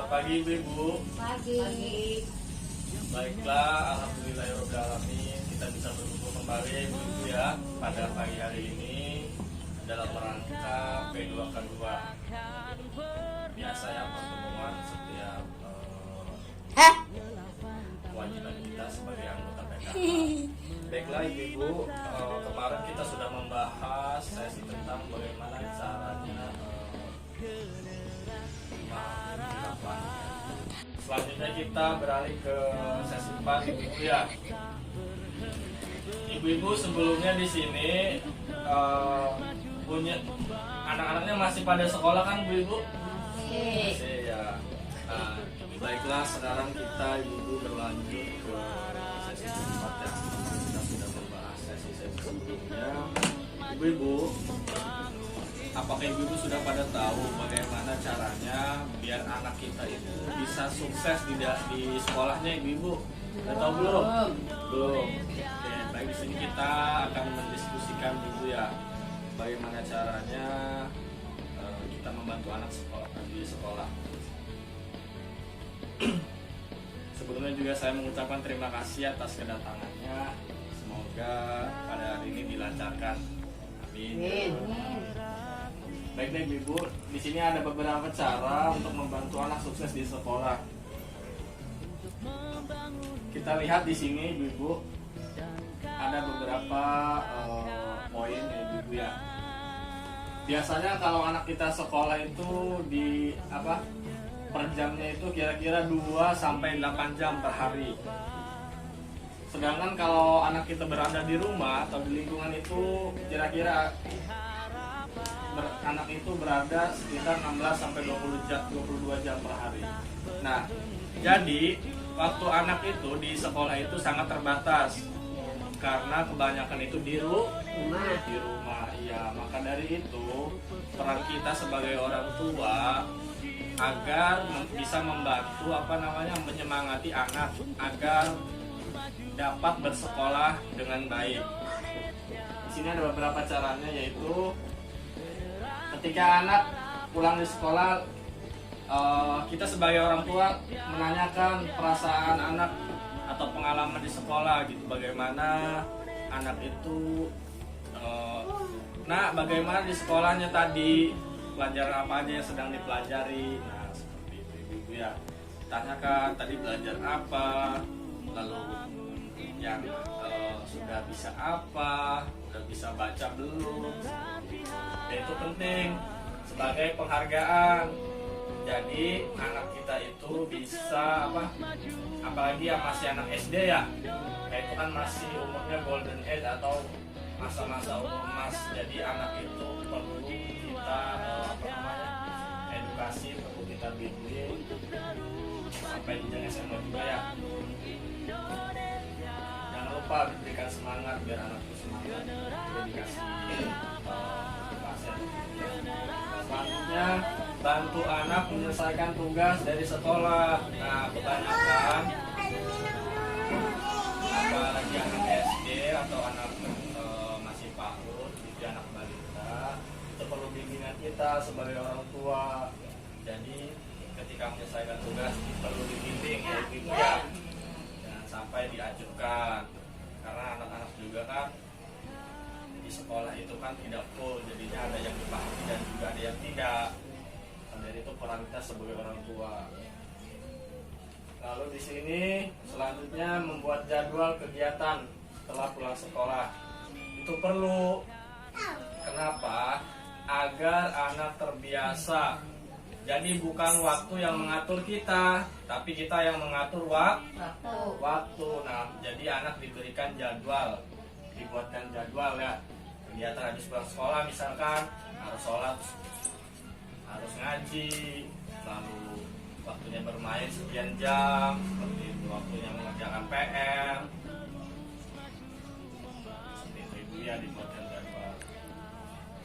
Selamat pagi Ibu. Pagi. Baiklah, alhamdulillahirobbilalamin kita bisa berkumpul kembali Ibu ya pada pagi hari ini dalam rangka P2K2. Biasa ya pertemuan setiap kewajiban kita sebagai anggota PKK. Baiklah Ibu, kemarin kita sudah membahas sesi tentang bagaimana caranya selanjutnya kita beralih ke sesi 4 Ibu ya. Ibu-ibu sebelumnya di sini punya anak-anaknya masih pada sekolah kan Bu Ibu? Masih ya. Nah, baiklah sekarang kita Ibu berlanjut ke sesi 4 ya. Kita sudah membahas sesi-sesi sebelumnya. Ibu-ibu, apakah ibu-ibu sudah pada tahu bagaimana caranya biar anak kita itu bisa sukses di sekolahnya ibu-ibu? Sudah tahu belum? Belum. Oke, baik di sini kita akan mendiskusikan dulu ya bagaimana caranya kita membantu anak di sekolah. Sebelumnya juga saya mengucapkan terima kasih atas kedatangannya. Semoga pada hari ini dilancarkan. Amin. Baik Ibu, di sini ada beberapa cara untuk membantu anak sukses di sekolah. Kita lihat di sini Ibu, ada beberapa poin ya Ibu ya. Biasanya kalau anak kita sekolah itu per jamnya itu kira-kira 2 sampai 8 jam per hari. Sedangkan kalau anak kita berada di rumah atau di lingkungan itu kira-kira anak itu berada sekitar 16 sampai 22 jam per hari. Nah, jadi waktu anak itu di sekolah itu sangat terbatas karena kebanyakan itu di rumah. Ya, maka dari itu peran kita sebagai orang tua agar bisa membantu menyemangati anak agar dapat bersekolah dengan baik. Di sini ada beberapa caranya, yaitu ketika anak pulang di sekolah, kita sebagai orang tua menanyakan perasaan anak atau pengalaman di sekolah gitu. Bagaimana anak itu, bagaimana di sekolahnya tadi, pelajaran apa aja yang sedang dipelajari. Nah, seperti itu Ibu ya. Tanyakan tadi belajar apa, lalu yang sudah bisa apa, sudah bisa baca belum. Itu penting sebagai penghargaan. Jadi anak kita itu bisa apalagi yang masih anak SD ya, itu kan masih umurnya golden age atau masa-masa umur emas. Jadi anak itu perlu kita edukasi, perlu kita bimbing sampai jenjang SMA juga ya. Jangan lupa diberikan semangat biar anak itu semangat, dikasih selanjutnya bantu anak menyelesaikan tugas dari sekolah. Nah, kebanyakan apalagi anak SD atau anak masih PAUD, jadi anak balita, itu perlu bimbingan kita sebagai orang tua. Jadi ketika menyelesaikan tugas perlu dibimbing ya Ibu ya, jangan sampai diajukan, karena anak-anak juga kan di sekolah itu kan tidak full, jadinya ada yang dipahami dan juga ada yang tidak. Dari itu peran kita sebagai orang tua. Lalu di sini selanjutnya membuat jadwal kegiatan setelah pulang sekolah. Itu perlu. Kenapa? Agar anak terbiasa. Jadi bukan waktu yang mengatur kita, tapi kita yang mengatur waktu. Nah, jadi anak diberikan jadwal, dibuatkan jadwal ya. Kegiatan habis pulang sekolah misalkan harus sholat, harus ngaji, lalu waktunya bermain sekian jam, seperti itu, waktunya mengerjakan PR, seperti itu Ibu ya, dibuatkan jadwal.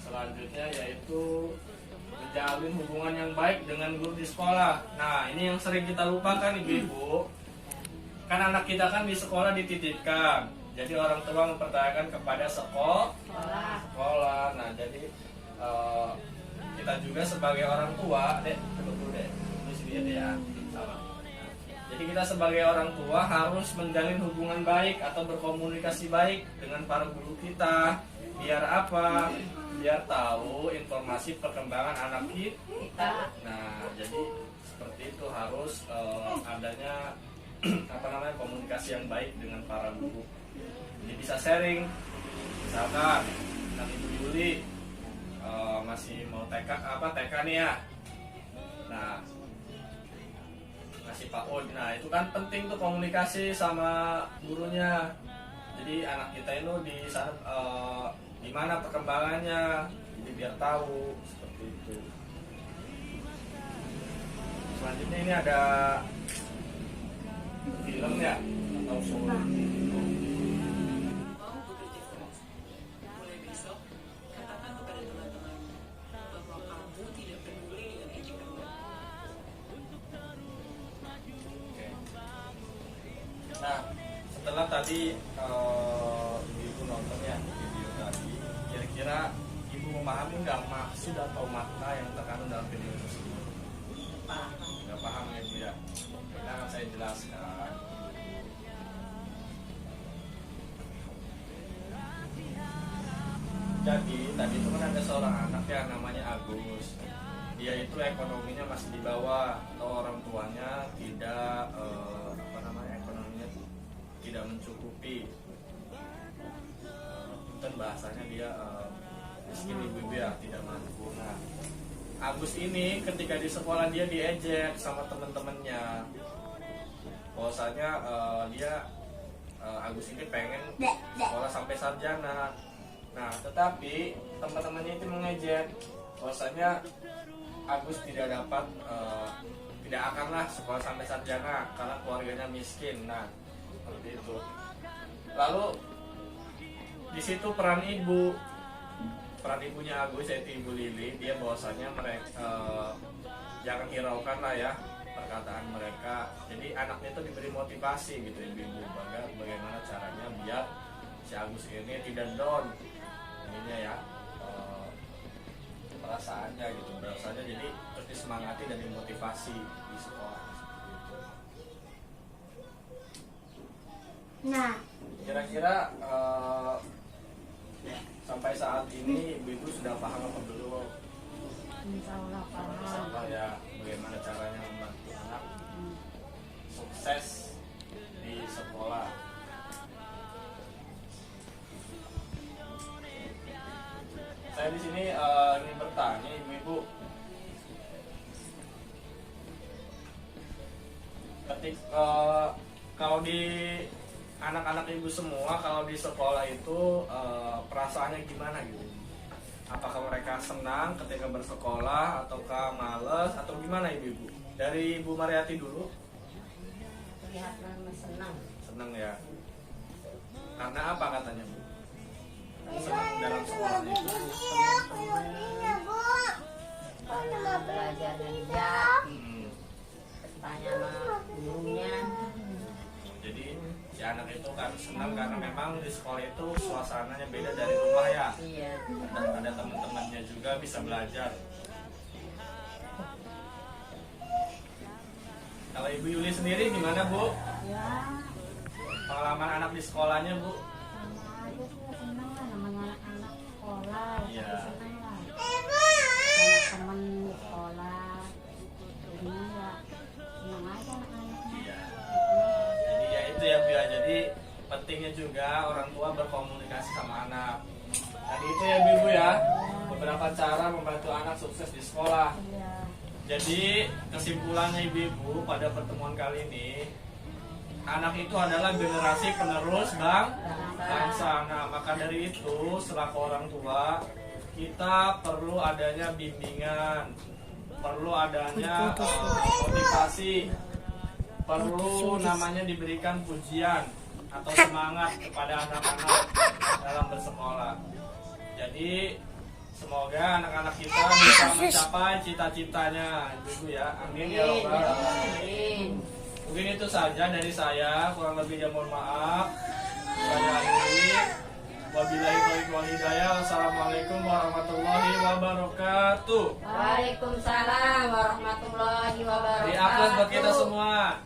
Selanjutnya yaitu menjalin hubungan yang baik dengan guru di sekolah. Nah, ini yang sering kita lupakan Ibu-ibu. Kan anak kita kan di sekolah dititipkan. Jadi orang tua mempercayakan kepada sekolah. Nah, jadi kita juga sebagai orang tua, dek, betul deh, di sini gitu ya. Sama. Nah, jadi kita sebagai orang tua harus menjalin hubungan baik atau berkomunikasi baik dengan para guru kita. Biar apa? Biar tahu informasi perkembangan anak kita. Nah, jadi seperti itu harus adanya komunikasi yang baik dengan para guru. Jadi bisa sharing. Misalkan anak Ibu Yuli masih mau TK nih ya. Nah, masih PAUD. Nah, itu kan penting tuh komunikasi sama gurunya. Jadi anak kita itu di sana gimana perkembangannya, jadi biar tahu seperti itu. Selanjutnya ini ada film ya atau show. Nah, setelah tadi ibu nonton ya video tadi, kira-kira ibu memahami nggak maksud atau makna yang terkandung dalam video tersebut? Nggak paham ya bu ya? Nah, akan saya jelaskan. Jadi tadi itu kan ada seorang anak ya namanya Agus. Dia itu ekonominya masih di bawah atau orang tuanya tidak ekonominya tidak mencukupi. Dan bahasanya dia miskin ibu ya, tidak mampu. Nah, Agus ini ketika di sekolah dia diejek sama teman-temannya. Bahwasanya Agus ini pengen sekolah sampai sarjana. Nah, tetapi teman-temannya itu mengejek bahwasanya Agus tidak akanlah sekolah sampai sarjana karena keluarganya miskin. Nah, seperti itu. Lalu di situ peran ibunya Agus yaitu Ibu Lili, dia bahwasanya mereka jangan hiraukan lah ya perkataan mereka. Jadi anaknya itu diberi motivasi gitu ibu bagaimana caranya biar si Agus ini tidak down ininya ya perasaannya gitu, bahwasanya jadi terus disemangati dan dimotivasi di sekolah. Nah, kira-kira sampai saat ini ibu-ibu sudah paham apa belum? Insya Allah paham. Ya, bagaimana caranya membantu anak sukses di sekolah. Saya di sini ingin bertanya ibu-ibu, kalau di anak-anak ibu semua kalau di sekolah itu perasaannya gimana gitu? Apakah mereka senang ketika bersekolah ataukah males atau gimana ibu-ibu? Dari Ibu Mariati dulu. Kelihatan senang. Senang ya. Karena apa katanya Bu? Senang dalam sekolah itu. Belajar bijak. Tanya sama gurunya. Jadi si anak itu kan senang karena memang di sekolah itu suasananya beda dari rumah ya. Iya. Ada teman-temannya juga bisa belajar. Kalau Ibu Yuli sendiri gimana Bu? Ya. Pengalaman anak di sekolahnya Bu? Sama aja sih senang lah namanya anak sekolah. Iya. Senang lah. Banyak teman di sekolah. Jadinya ya senang aja anak-anaknya. Iya. Jadi ya itu ya Bu ya. Jadi pentingnya juga orang tua berkomunikasi sama anak. Tadi itu ya Bu ya. Beberapa cara membantu anak sukses di sekolah. Iya. Jadi kesimpulannya ibu-ibu pada pertemuan kali ini, anak itu adalah generasi penerus bangsa. Nah, maka dari itu selaku orang tua kita perlu adanya bimbingan, perlu adanya motivasi, perlu namanya diberikan pujian atau semangat kepada anak-anak dalam bersekolah. Jadi semoga anak-anak kita bisa mencapai cita-citanya, ibu ya. Amin ya robbal alamin. Mungkin itu saja dari saya, kurang lebihnya mohon maaf. Saya akhiri. Wabillahi taufiq wal hidayah. Assalamualaikum warahmatullahi wabarakatuh. Waalaikumsalam warahmatullahi wabarakatuh. Di upload buat kita semua.